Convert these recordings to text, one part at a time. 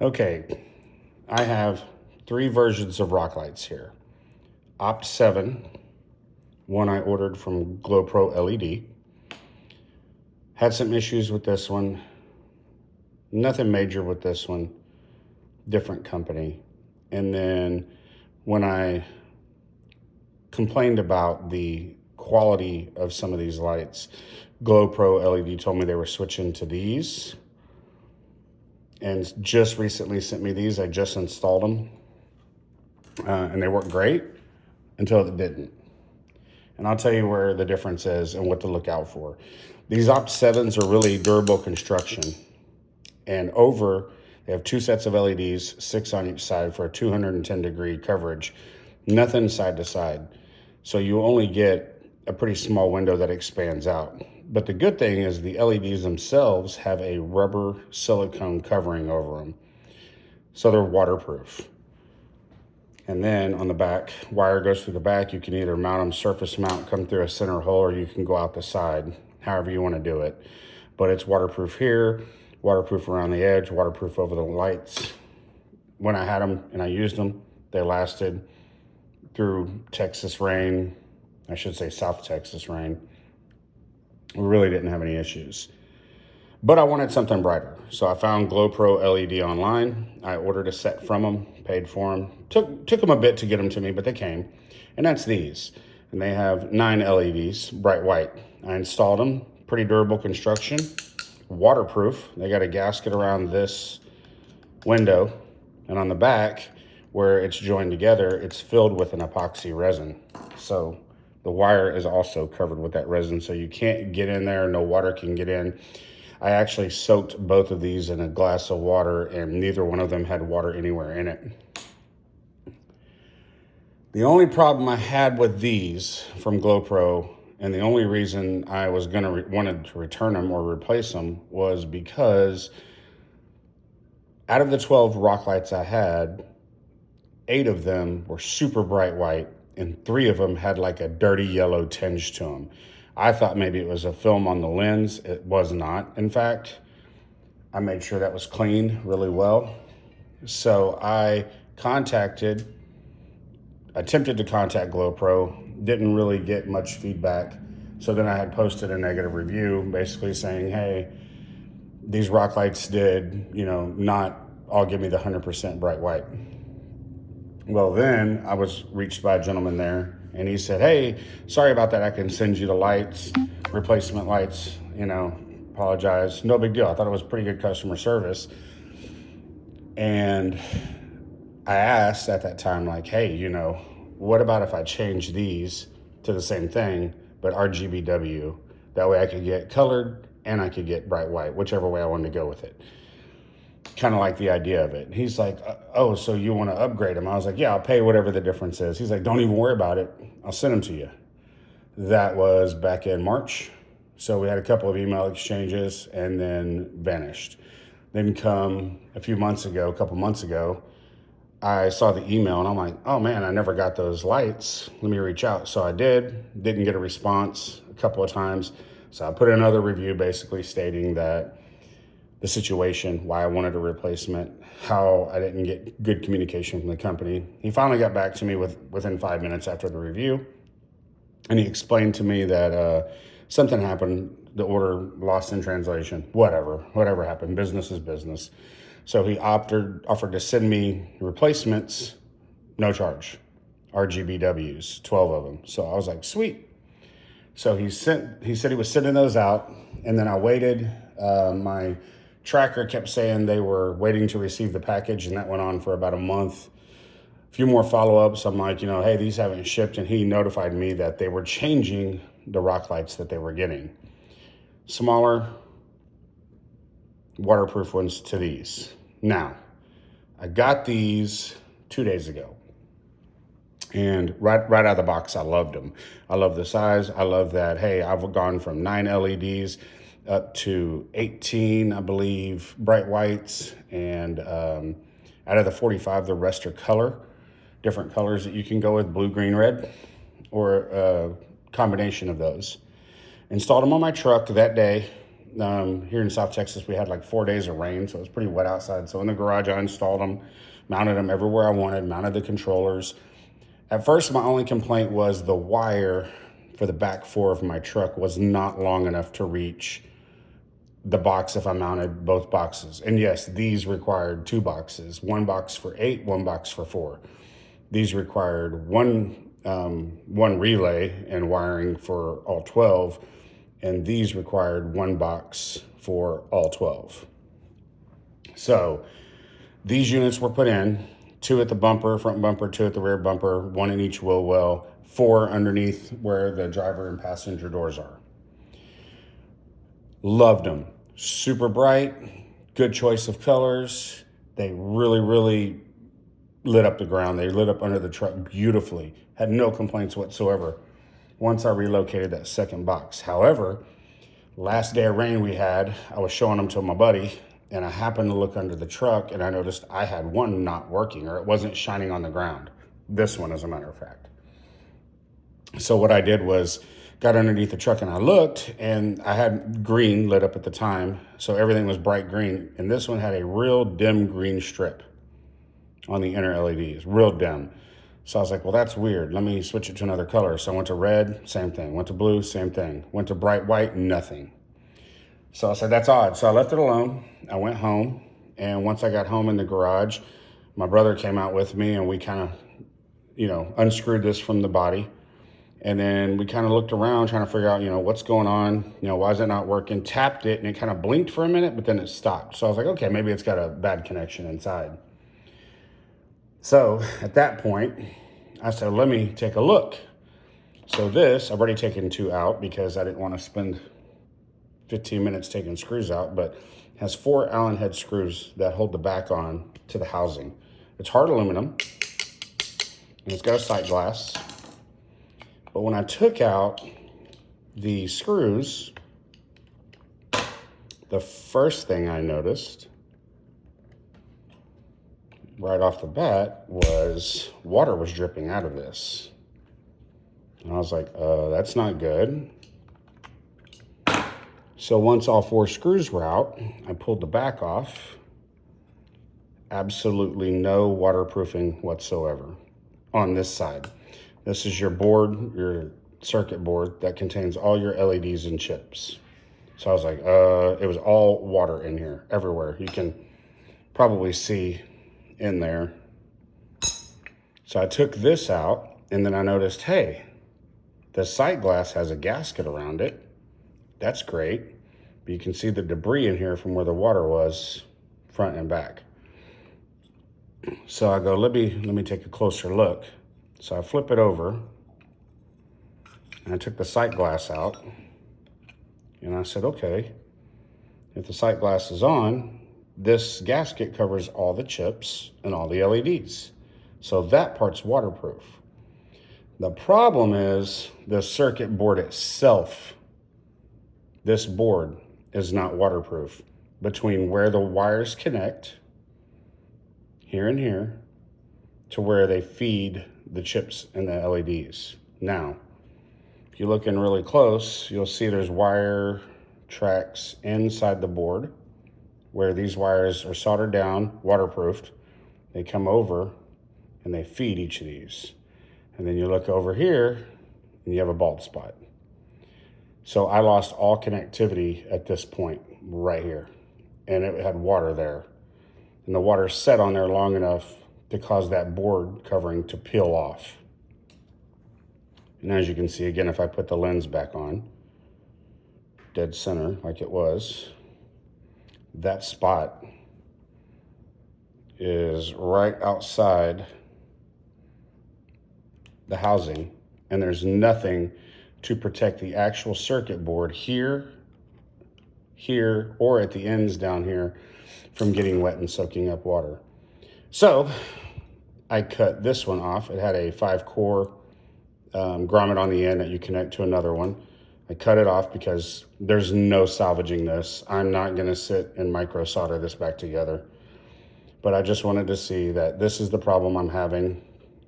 Okay, I have three versions of rock lights here. Opt 7, one I ordered from GlowPro LED. Had some issues with this one. Nothing major with this one. Different company. And then when I complained about the quality of some of these lights, GlowPro LED told me they were switching to these, and just recently sent me these. I just installed them, and they work great until it didn't. And I'll tell you where the difference is and what to look out for. These Opt 7s are really durable construction, and they have two sets of LEDs, 6 on each side for a 210-degree coverage, nothing side to side. So you only get a pretty small window that expands out. But the good thing is the LEDs themselves have a rubber silicone covering over them, so they're waterproof. And then on the back, wire goes through the back. You can either mount them surface mount, come through a center hole, or you can go out the side, however you want to do it. But it's waterproof here, waterproof around the edge, waterproof over the lights. When I had them and I used them, they lasted through Texas rain. I should say South Texas rain. We really didn't have any issues. But I wanted something brighter. So I found GlowPro LED online. I ordered a set from them, paid for them. Took them a bit to get them to me, but they came. And that's these. And they have 9 LEDs, bright white. I installed them, pretty durable construction, waterproof. They got a gasket around this window. And on the back, where it's joined together, it's filled with an epoxy resin. So the wire is also covered with that resin, so you can't get in there, no water can get in. I actually soaked both of these in a glass of water, and neither one of them had water anywhere in it. The only problem I had with these from GlowPro, and the only reason I was wanted to return them or replace them, was because out of the 12 rock lights I had, 8 of them were super bright white, and 3 of them had like a dirty yellow tinge to them. I thought maybe it was a film on the lens. It was not. In fact, I made sure that was cleaned really well. So I attempted to contact GlowPro, didn't really get much feedback. So then I had posted a negative review basically saying, hey, these rock lights did, not all give me the 100% bright white. Well, then I was reached by a gentleman there, and he said, hey, sorry about that. I can send you the lights, replacement lights, apologize. No big deal. I thought it was pretty good customer service. And I asked at that time, like, hey, what about if I change these to the same thing, but RGBW? That way I could get colored and I could get bright white, whichever way I wanted to go with it. Kind of like the idea of it. He's like, oh, so you want to upgrade them? I was like, yeah, I'll pay whatever the difference is. He's like, don't even worry about it. I'll send them to you. That was back in March. So we had a couple of email exchanges and then vanished. Then come a couple months ago, I saw the email and I'm like, oh man, I never got those lights. Let me reach out. So I didn't get a response a couple of times. So I put another review basically stating that the situation, why I wanted a replacement, how I didn't get good communication from the company. He finally got back to me within 5 minutes after the review. And he explained to me that something happened, the order lost in translation, whatever happened, business is business. So he offered to send me replacements, no charge, RGBWs, 12 of them. So I was like, sweet. So he said he was sending those out, and then I waited. My tracker kept saying they were waiting to receive the package, and that went on for about a month. A few more follow-ups. I'm like, hey, these haven't shipped, and he notified me that they were changing the rock lights that they were getting. Smaller, waterproof ones to these. Now, I got these 2 days ago, and right out of the box, I loved them. I love the size. I love that, hey, I've gone from 9 LEDs up to 18, I believe, bright whites, and out of the 45, the rest are different colors that you can go with, blue, green, red, or a combination of those. Installed them on my truck that day. Here in South Texas, we had like 4 days of rain, so it was pretty wet outside. So in the garage, I installed them, mounted them everywhere I wanted, mounted the controllers. At first, my only complaint was the wire for the back 4 of my truck was not long enough to reach the box if I mounted both boxes. And yes, these required 2 boxes, 1 box for 8, 1 box for 4. These required one relay and wiring for all 12, and these required 1 box for all 12. So these units were put in, 2 at the bumper, front bumper, 2 at the rear bumper, 1 in each wheel well, 4 underneath where the driver and passenger doors are. Loved them. Super bright, good choice of colors. They really lit up the ground. They lit up under the truck beautifully. Had no complaints whatsoever once I relocated that second box. However, last day of rain we had, I was showing them to my buddy, and I happened to look under the truck, and I noticed I had one not working, or it wasn't shining on the ground. This one, as a matter of fact. So what I did was got underneath the truck and I looked, and I had green lit up at the time, so everything was bright green, and this one had a real dim green strip on the inner LEDs, real dim. So I was like, well, that's weird. Let me switch it to another color. So I went to red, same thing. Went to blue, same thing. Went to bright white, nothing. So I said, that's odd. So I left it alone. I went home, and once I got home in the garage, my brother came out with me, and we kind of, unscrewed this from the body. And then we kind of looked around trying to figure out, what's going on? Why is it not working? Tapped it, and it kind of blinked for a minute, but then it stopped. So I was like, okay, maybe it's got a bad connection inside. So at that point, I said, let me take a look. So this, I've already taken 2 out because I didn't want to spend 15 minutes taking screws out, but it has 4 Allen head screws that hold the back on to the housing. It's hard aluminum, and it's got a sight glass. But when I took out the screws, the first thing I noticed right off the bat was water was dripping out of this. And I was like, that's not good. So once all 4 screws were out, I pulled the back off. Absolutely no waterproofing whatsoever on this side. This is your board, your circuit board that contains all your LEDs and chips. So I was like, it was all water in here, everywhere. You can probably see in there. So I took this out, and then I noticed, hey, the sight glass has a gasket around it. That's great. But you can see the debris in here from where the water was, front and back. So I go, let me take a closer look. So I flip it over, and I took the sight glass out, and I said, okay, if the sight glass is on, this gasket covers all the chips and all the LEDs. So that part's waterproof. The problem is the circuit board itself. This board is not waterproof. Between where the wires connect, here and here, to where they feed the chips and the LEDs. Now, if you look in really close, you'll see there's wire tracks inside the board where these wires are soldered down, waterproofed. They come over and they feed each of these. And then you look over here and you have a bald spot. So I lost all connectivity at this point right here. And it had water there. And the water set on there long enough to cause that board covering to peel off. And as you can see, again, if I put the lens back on, dead center like it was, that spot is right outside the housing, and there's nothing to protect the actual circuit board here, or at the ends down here from getting wet and soaking up water. So I cut this one off. It had a 5-core grommet on the end that you connect to another one. I cut it off because there's no salvaging this. I'm not gonna sit and micro solder this back together. But I just wanted to see that this is the problem I'm having.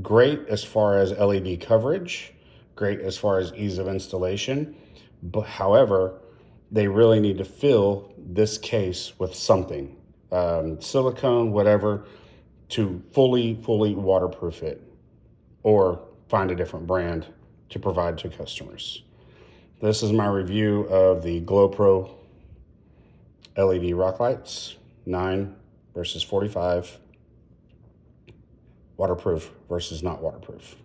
Great as far as LED coverage, great as far as ease of installation. But however, they really need to fill this case with something, silicone, whatever, to fully waterproof it, or find a different brand to provide to customers. This is my review of the GlowPro LED rock lights, 9 versus 45, waterproof versus not waterproof.